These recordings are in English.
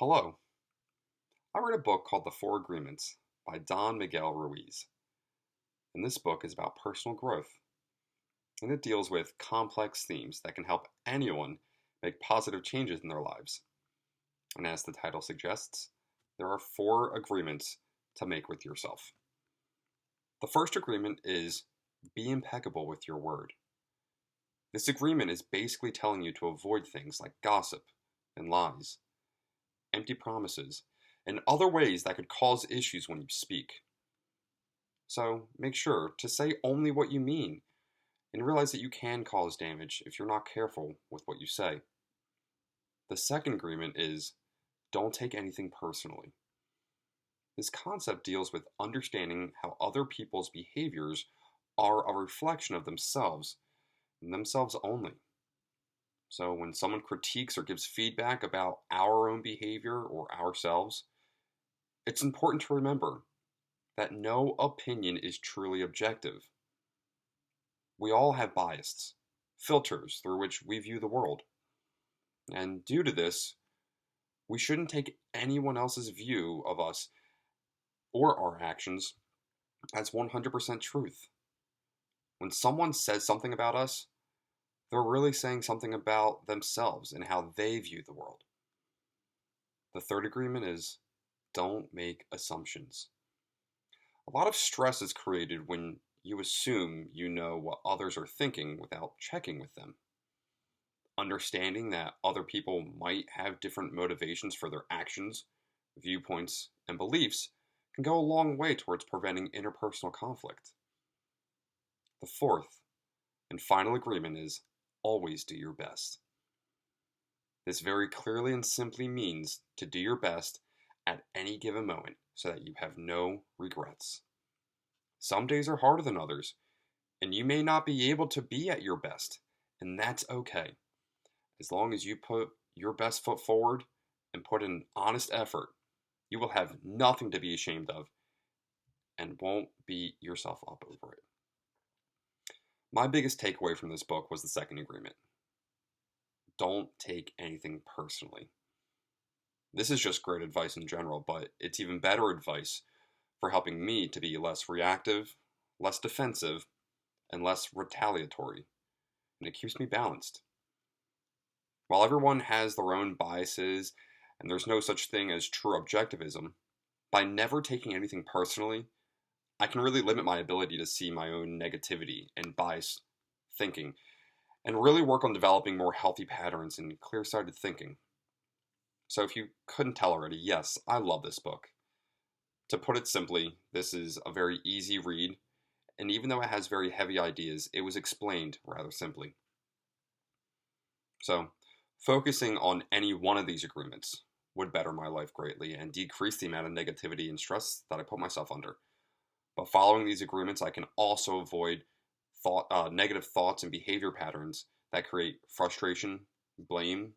Hello. I read a book called The Four Agreements by Don Miguel Ruiz. And this book is about personal growth. And it deals with complex themes that can help anyone make positive changes in their lives. And as the title suggests, there are four agreements to make with yourself. The first agreement is be impeccable with your word. This agreement is basically telling you to avoid things like gossip and lies, empty promises, and other ways that could cause issues when you speak. So make sure to say only what you mean and realize that you can cause damage if you're not careful with what you say. The second agreement is don't take anything personally. This concept deals with understanding how other people's behaviors are a reflection of themselves and themselves only. So when someone critiques or gives feedback about our own behavior or ourselves, it's important to remember that no opinion is truly objective. We all have biases, filters through which we view the world. And due to this, we shouldn't take anyone else's view of us or our actions as 100% truth. When someone says something about us, they're really saying something about themselves and how they view the world. The third agreement is don't make assumptions. A lot of stress is created when you assume you know what others are thinking without checking with them. Understanding that other people might have different motivations for their actions, viewpoints, and beliefs can go a long way towards preventing interpersonal conflict. The fourth and final agreement is always do your best. This very clearly and simply means to do your best at any given moment so that you have no regrets. Some days are harder than others, and you may not be able to be at your best, and that's okay. As long as you put your best foot forward and put in honest effort, you will have nothing to be ashamed of and won't beat yourself up over it. My biggest takeaway from this book was the second agreement. Don't take anything personally. This is just great advice in general, but it's even better advice for helping me to be less reactive, less defensive, and less retaliatory. And it keeps me balanced. While everyone has their own biases and there's no such thing as true objectivism, by never taking anything personally, I can really limit my ability to see my own negativity and biased thinking and really work on developing more healthy patterns and clear-sighted thinking. So if you couldn't tell already, yes, I love this book. To put it simply, this is a very easy read, and even though it has very heavy ideas, it was explained rather simply. So, focusing on any one of these agreements would better my life greatly and decrease the amount of negativity and stress that I put myself under. But following these agreements, I can also avoid negative thoughts and behavior patterns that create frustration, blame,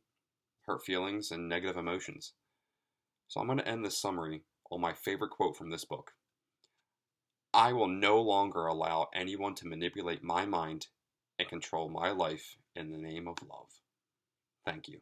hurt feelings, and negative emotions. So I'm going to end this summary on my favorite quote from this book. I will no longer allow anyone to manipulate my mind and control my life in the name of love. Thank you.